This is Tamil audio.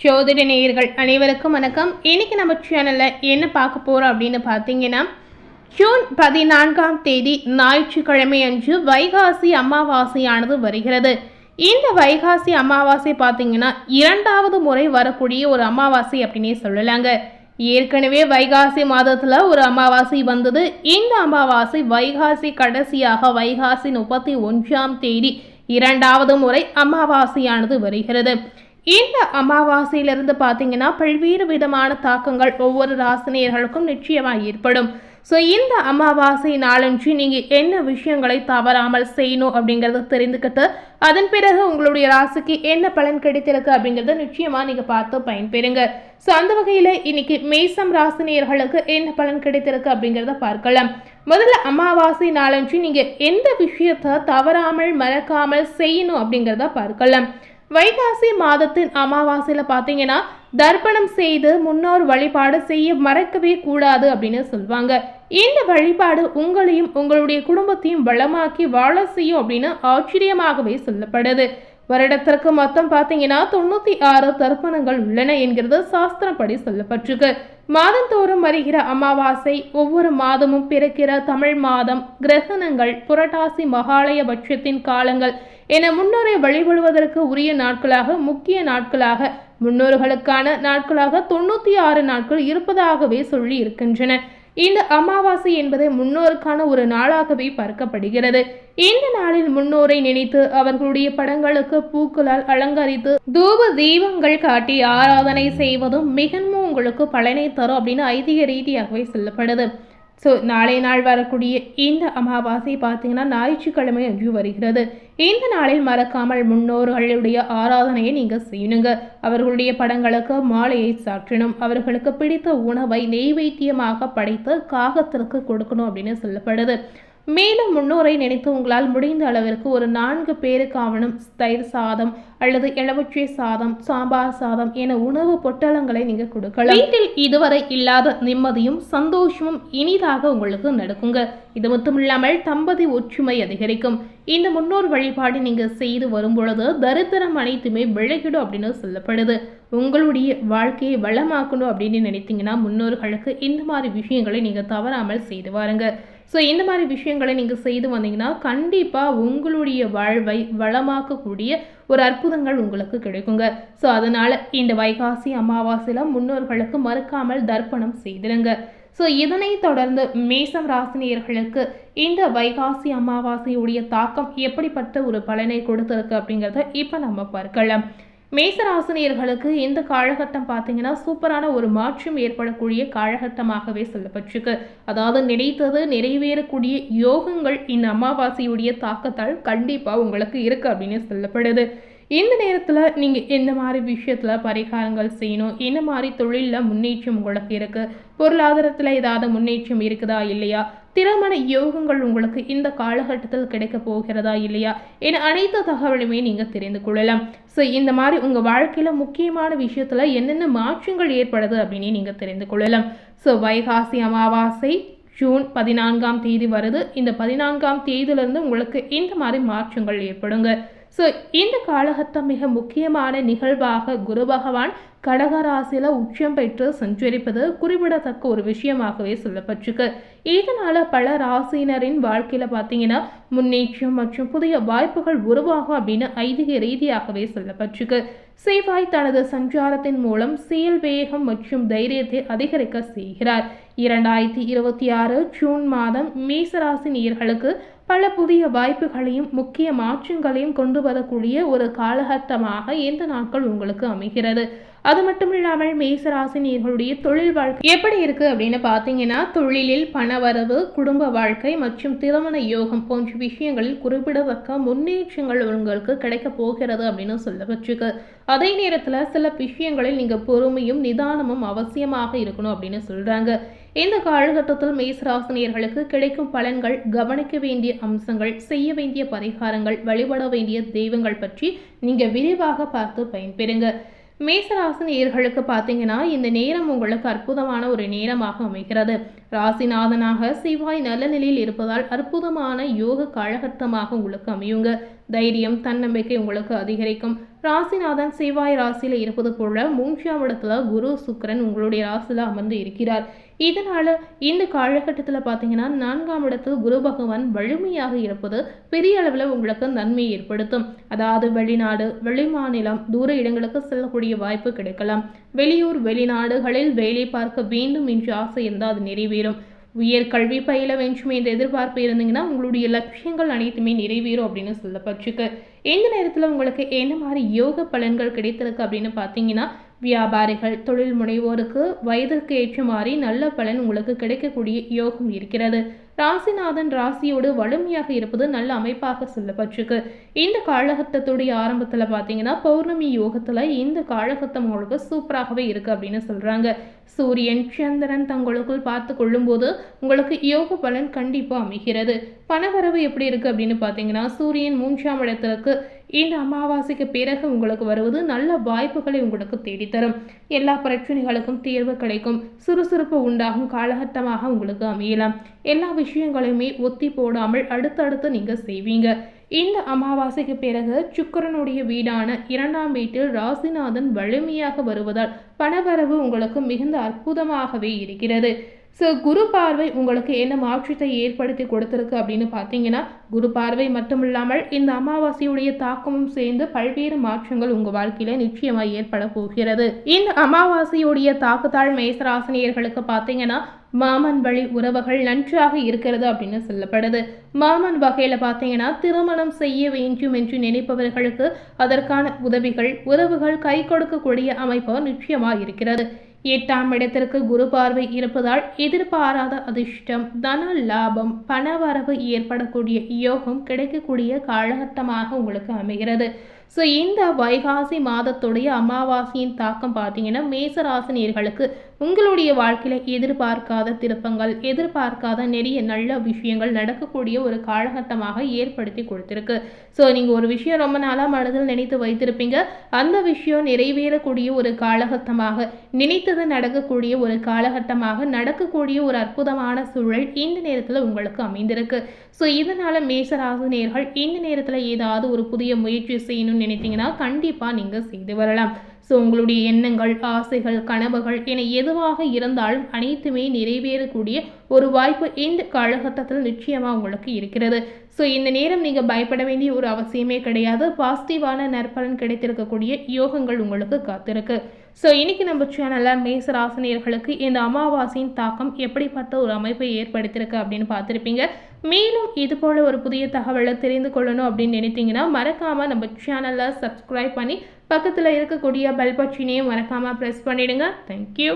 ஜோதிட நேயர்கள் அனைவருக்கும் வணக்கம். இன்னைக்கு நம்ம சேனல்ல என்ன பார்க்க போறோம் அப்படின்னு பார்த்தீங்கன்னா, ஜூன் 14ஆம் தேதி ஞாயிற்றுக்கிழமை அன்று வைகாசி அமாவாசையானது வருகிறது. இந்த வைகாசி அமாவாசை பார்த்தீங்கன்னா இரண்டாவது முறை வரக்கூடிய ஒரு அமாவாசை அப்படின்னே சொல்லலாங்க. ஏற்கனவே வைகாசி மாதத்துல ஒரு அமாவாசை வந்தது. இந்த அமாவாசை வைகாசி கடைசியாக வைகாசி 31ஆம் தேதி இரண்டாவது முறை அமாவாசையானது வருகிறது. இந்த அமாவாசையிலிருந்து பார்த்தீங்கன்னா பல்வேறு விதமான தாக்கங்கள் ஒவ்வொரு ராசினியர்களுக்கும் நிச்சயமாக ஏற்படும். ஸோ இந்த அமாவாசை நாளன்று நீங்கள் என்ன விஷயங்களை தவறாமல் செய்யணும் அப்படிங்கிறத தெரிந்துக்கிட்டு அதன் பிறகு உங்களுடைய ராசிக்கு என்ன பலன் கிடைத்திருக்கு அப்படிங்கிறத நிச்சயமாக நீங்கள் பார்த்து பயன்பெறுங்க. ஸோ அந்த வகையில் இன்னைக்கு மேசம் ராசினியர்களுக்கு என்ன பலன் கிடைத்திருக்கு அப்படிங்கிறத பார்க்கலாம். முதல்ல அமாவாசை நாளன்று நீங்கள் எந்த விஷயத்தை தவறாமல் மறக்காமல் செய்யணும் அப்படிங்கிறத பார்க்கலாம். வைகாசி மாதத்தின் அமாவாசையில பார்த்தீங்கன்னா தர்ப்பணம் செய்து முன்னோர் வழிபாடு செய்ய மறக்கவே கூடாது அப்படின்னு சொல்லுவாங்க. இந்த வழிபாடு உங்களையும் உங்களுடைய குடும்பத்தையும் வளமாக்கி வாழ செய்யும் அப்படின்னு ஆச்சரியமாகவே சொல்லப்படுது. வருடத்திற்கு மொத்தம் பார்த்தீங்கன்னா 96 தர்ப்பணங்கள் உள்ளன என்கிறது சாஸ்திரப்படி சொல்லப்பட்டிருக்கு. மாதந்தோறும் வருகிற அமாவாசை, ஒவ்வொரு மாதமும் பிறக்கிற தமிழ் மாதம், கிரகணங்கள், புரட்டாசி மகாலய பட்சத்தின் காலங்கள் என முன்னோரை வழிபடுவதற்கு உரிய நாட்களாக, முக்கிய நாட்களாக, முன்னோர்களுக்கான நாட்களாக 96 நாட்கள் இருப்பதாகவே சொல்லி இருக்கின்றன. இந்த அமாவாசை என்பது முன்னோருக்கான ஒரு நாளாகவே பார்க்கப்படுகிறது. இந்த நாளில் முன்னோரை நினைத்து அவர்களுடைய படங்களுக்கு பூக்களால் அலங்கரித்து தூப தீபங்கள் காட்டி ஆராதனை செய்வதும் மிகவும் உங்களுக்கு பலனை தரும் அப்படின்னு ஐதீக ரீதியாகவே சொல்லப்படுது. ஸோ நாளை நாள் வரக்கூடிய இந்த அமாவாசை பார்த்தீங்கன்னா ஞாயிற்றுக்கிழமை அன்று வருகிறது. இந்த நாளில் மறக்காமல் முன்னோர்களுடைய ஆராதனையை நீங்கள் செய்யணுங்க. அவர்களுடைய படங்களுக்கு மாலையை சாற்றணும். அவர்களுக்கு பிடித்த உணவை நெய்வேத்தியமாக படைத்து காகத்திற்கு கொடுக்கணும் அப்படின்னு சொல்லப்படுது. மேலும் முன்னோரை நினைத்து உங்களால் முடிந்த அளவிற்கு ஒரு 4 பேருக்காவணும் தயிர் சாதம் அல்லது எலுமிச்சை சாதம், சாம்பார் சாதம் என உணவு பொட்டலங்களை நீங்க கொடுக்கலாம். வீட்டில் இதுவரை இல்லாத நிம்மதியும் சந்தோஷமும் இனிதாக உங்களுக்கு நடக்குங்க. இது மட்டும் இல்லாமல் தம்பதி ஒற்றுமை அதிகரிக்கும். இந்த முன்னோர் வழிபாடு நீங்க செய்து வரும் பொழுது தரித்திரம் அனைத்துமே விலகிடும் அப்படின்னு சொல்லப்படுது. உங்களுடைய வாழ்க்கையை வளமாக்கணும் அப்படின்னு நினைத்தீங்கன்னா முன்னோர்களுக்கு இந்த மாதிரி விஷயங்களை நீங்க தவறாமல் செய்து வாருங்க. ஸோ இந்த மாதிரி விஷயங்களை நீங்கள் செய்து வந்தீங்கன்னா கண்டிப்பாக உங்களுடைய வாழ்வை வளமாக்கக்கூடிய ஒரு அற்புதங்கள் உங்களுக்கு கிடைக்குங்க. ஸோ அதனால் இந்த வைகாசி அமாவாசையில் முன்னோர்களுக்கு மறக்காமல் தர்ப்பணம் செய்திருங்க. ஸோ இதனை தொடர்ந்து மேசம் ராசினியர்களுக்கு இந்த வைகாசி அமாவாசையுடைய தாக்கம் எப்படிப்பட்ட ஒரு பலனை கொடுத்திருக்கு அப்படிங்கிறத இப்போ நம்ம பார்க்கலாம். மேசராசினியர்களுக்கு இந்த காலகட்டம் பார்த்தீங்கன்னா சூப்பரான ஒரு மாற்றம் ஏற்படக்கூடிய காலகட்டமாகவே சொல்லப்பட்டிருக்கு. அதாவது நினைத்தது நிறைவேறக்கூடிய யோகங்கள் இந்த அமாவாசையுடைய தாக்கத்தால் கண்டிப்பாக உங்களுக்கு இருக்கு அப்படின்னு சொல்லப்படுது. இந்த நேரத்தில் நீங்கள் எந்த மாதிரி விஷயத்தில் பரிகாரங்கள் செய்யணும், என்ன மாதிரி தொழிலில் முன்னேற்றம் உங்களுக்கு இருக்குது, பொருளாதாரத்தில் ஏதாவது முன்னேற்றம் இருக்குதா இல்லையா, திருமண யோகங்கள் உங்களுக்கு இந்த காலகட்டத்தில் கிடைக்க போகிறதா இல்லையா என அனைத்து தகவலுமே நீங்கள் தெரிந்து கொள்ளலாம். ஸோ இந்த மாதிரி உங்கள் வாழ்க்கையில் முக்கியமான விஷயத்தில் என்னென்ன மாற்றங்கள் ஏற்படுது அப்படின்னு நீங்கள் தெரிந்து கொள்ளலாம். ஸோ வைகாசி அமாவாசை ஜூன் 14ஆம் தேதி வருது. இந்த 14ஆம் தேதியிலிருந்து உங்களுக்கு இந்த மாதிரி மாற்றங்கள் ஏற்படுங்க. ஸோ இந்த காலகட்டம் மிக முக்கியமான நிகழ்வாக குரு பகவான் கடகராசியில் உச்சம் பெற்று சஞ்சரிப்பது குறிப்பிடத்தக்க ஒரு விஷயமாகவே சொல்லப்பட்டிருக்கு. இதனால பல ராசியினரின் வாழ்க்கையில் பார்த்தீங்கன்னா முன்னேற்றம் மற்றும் புதிய வாய்ப்புகள் உருவாகும் அப்படின்னு ஐதீக ரீதியாகவே சொல்லப்பட்டிருக்கு. செவ்வாய் தனது சஞ்சாரத்தின் மூலம் செயல் வேகம் மற்றும் தைரியத்தை அதிகரிக்க செய்கிறார். 2026 ஜூன் மாதம் மேசராசி நேயர்களுக்கு பல புதிய வாய்ப்புகளையும் முக்கிய மாற்றங்களையும் கொண்டு வரக்கூடிய ஒரு காலகட்டமாக இந்த நாட்கள் உங்களுக்கு அமைகிறது. அது மட்டும் இல்லாமல் மேசராசி நேயர்களுடைய தொழில் வாழ்க்கை எப்படி இருக்கு அப்படின்னு பார்த்தீங்கன்னா தொழிலில் பணவரவு, குடும்ப வாழ்க்கை மற்றும் திருமண யோகம் போன்ற விஷயங்களில் குறிப்பிடத்தக்க முன்னேற்றங்கள் உங்களுக்கு கிடைக்க போகிறது அப்படின்னு சொல்லப்பட்டிருக்கு. அதே நேரத்தில் சில விஷயங்களில் நீங்கள் பொறுமையும் நிதானமும் அவசியமாக இருக்கணும் அப்படின்னு சொல்றாங்க. இந்த காலகட்டத்தில் மேசராசினியர்களுக்கு கிடைக்கும் பலன்கள், கவனிக்க வேண்டிய அம்சங்கள், செய்ய வேண்டிய பரிகாரங்கள், வழிபட வேண்டிய தெய்வங்கள் பற்றி நீங்கள் விரிவாக பார்த்து பயன்பெறுங்க. மேசராசினியர்களுக்கு பார்த்தீங்கன்னா இந்த நேரம் உங்களுக்கு அற்புதமான ஒரு நேரமாக அமைகிறது. ராசிநாதனாக செவ்வாய் நல்ல நிலையில் இருப்பதால் அற்புதமான யோக காலகட்டமாக உங்களுக்கு அமையுங்க. தைரியம், தன்னம்பிக்கை உங்களுக்கு அதிகரிக்கும். ராசிநாதன் செவ்வாய் ராசியில் இருப்பது போல 3ஆம் இடத்துல குரு சுக்கிரன் உங்களுடைய ராசியில் அமர்ந்து இருக்கிறார். இதனால இந்த காலகட்டத்தில் பார்த்தீங்கன்னா 4ஆம் இடத்தில் குரு பகவான் வலிமையாக இருப்பது பெரிய அளவில் உங்களுக்கு நன்மை ஏற்படுத்தும். அதாவது வெளிநாடு, வெளிமாநிலம், தூர இடங்களுக்கு செல்லக்கூடிய வாய்ப்பு கிடைக்கலாம். வெளியூர், வெளிநாடுகளில் வேலை பார்க்க வேண்டும் என்ற ஆசை இருந்தால் அது நிறைவேறும். உயர்கல்வி பயில வேண்டும் என்ற எதிர்பார்ப்பு இருந்தீங்கன்னா உங்களுடைய லட்சியங்கள் அனைத்துமே நிறைவேறும் அப்படின்னு சொல்லப்பட்டிருக்கு. இந்த நேரத்தில் உங்களுக்கு என்ன மாதிரி யோக பலன்கள் கிடைத்திருக்கு அப்படின்னு பார்த்தீங்கன்னா, வியாபாரிகள், தொழில் முனைவோருக்கு வயதிற்கு ஏற்ற மாதிரி நல்ல பலன் உங்களுக்கு கிடைக்கக்கூடிய யோகம் இருக்கிறது. ராசிநாதன் ராசியோடு வலிமையாக இருப்பது நல்ல அமைப்பாக சொல்லப்பட்டிருக்கு. இந்த காலகட்டத்துடைய ஆரம்பத்தில் பார்த்தீங்கன்னா பௌர்ணமி யோகத்தில் இந்த காலகட்டம் உங்களுக்கு சூப்பராகவே இருக்கு அப்படின்னு சொல்றாங்க. சூரியன், சந்திரன் தங்களுக்குள் பார்த்து கொள்ளும்போது உங்களுக்கு யோக பலன் கண்டிப்பாக அமைகிறது. பணவரவு எப்படி இருக்கு அப்படின்னு பார்த்தீங்கன்னா, சூரியன் 3ஆம் இடத்திற்கு இந்த அமாவாசைக்கு பிறகு உங்களுக்கு வருவது நல்ல வாய்ப்புகளை உங்களுக்கு தேடித்தரும். எல்லா பிரச்சனைகளுக்கும் தீர்வு கிடைக்கும். சுறுசுறுப்பு உண்டாகும் காலகட்டமாக உங்களுக்கு அமையலாம். எல்லா விஷயங்களையுமே ஒத்தி போடாமல் அடுத்தடுத்து நீங்க செய்வீங்க. இந்த அமாவாசைக்கு பிறகு சுக்கிரனுடைய வீடான 2ஆம் வீட்டில் ராசிநாதன் வலிமையாக வருவதால் பணவரவு உங்களுக்கு மிகுந்த அற்புதமாகவே இருக்கிறது. குரு பார்வை உங்களுக்கு என்ன மாற்றத்தை ஏற்படுத்தி கொடுத்திருக்கு அப்படின்னு பார்த்தீங்கன்னா, குரு பார்வை மட்டும் இல்லாமல் இந்த அமாவாசையுடைய தாக்கமும் சேர்ந்து பல்வேறு மாற்றங்கள் உங்க வாழ்க்கையில நிச்சயமாக ஏற்பட போகிறது. இந்த அமாவாசையுடைய தாக்கத்தால் மேசராசினியர்களுக்கு பார்த்தீங்கன்னா மாமன் வழி உறவுகள் நன்றாக இருக்கிறது அப்படின்னு சொல்லப்படுது. மாமன் வகையில பார்த்தீங்கன்னா திருமணம் செய்ய வேண்டும் என்று நினைப்பவர்களுக்கு அதற்கான உதவிகள், உறவுகள் கை கொடுக்கக்கூடிய அமைப்பு நிச்சயமா இருக்கிறது. 8ஆம் இடத்திற்கு குரு பார்வை இருப்பதால் எதிர்பாராத அதிர்ஷ்டம், தன லாபம், பணவரவு ஏற்படக்கூடிய யோகம் கிடைக்கக்கூடிய காலகட்டமாக உங்களுக்கு அமைகிறது. இந்த வைகாசி மாதத்துடைய அமாவாசையின் தாக்கம் பார்த்தீங்கன்னா மேசராசினியர்களுக்கு உங்களுடைய வாழ்க்கையில எதிர்பார்க்காத திருப்பங்கள், எதிர்பார்க்காத நிறைய நல்ல விஷயங்கள் நடக்கக்கூடிய ஒரு காலகட்டமாக ஏற்படுத்தி கொடுத்திருக்கு. நீங்க ஒரு விஷயம் ரொம்ப நாளா மனதில் நினைத்து வைத்திருப்பீங்க. அந்த விஷயம் நிறைவேறக்கூடிய ஒரு காலகட்டமாக, நினைத்தது நடக்கக்கூடிய ஒரு காலகட்டமாக, நடக்கக்கூடிய ஒரு அற்புதமான சூழல் இந்த நேரத்தில் உங்களுக்கு அமைந்திருக்கு. இதனால மேசராசினியர்கள் இந்த நேரத்தில் ஏதாவது ஒரு புதிய முயற்சி செய்யணும்னு நினைத்தீங்கன்னா கண்டிப்பா நீங்க செய்து வரலாம். உங்களுடைய எண்ணங்கள், ஆசைகள், கனவுகள் என எதுவாக இருந்தாலும் அனைத்துமே நிறைவேறக்கூடிய ஒரு வாய்ப்பு இந்த காலகட்டத்தில் நிச்சயமா உங்களுக்கு இருக்கிறது. இந்த நேரம் நீங்க பயப்பட வேண்டிய ஒரு அவசியமே கிடையாது. பாசிட்டிவான நற்பலன் கிடைத்திருக்கக்கூடிய யோகங்கள் உங்களுக்கு காத்திருக்கு. இன்னைக்கு நம்ம சேனல்ல மேசராசினியர்களுக்கு இந்த அமாவாசையின் தாக்கம் எப்படிப்பட்ட ஒரு அமைப்பை ஏற்படுத்தியிருக்கு அப்படின்னு பார்த்துருப்பீங்க. மேலும் இது போல ஒரு புதிய தகவலை தெரிந்து கொள்ளணும் அப்படின்னு நினைத்தீங்கன்னா மறக்காம நம்ம சேனல்ல சப்ஸ்கிரைப் பண்ணி பக்கத்தில் இருக்கக்கூடிய பெல் பட்டனையும் மறக்காம ப்ரெஸ் பண்ணிடுங்க. தேங்க்யூ.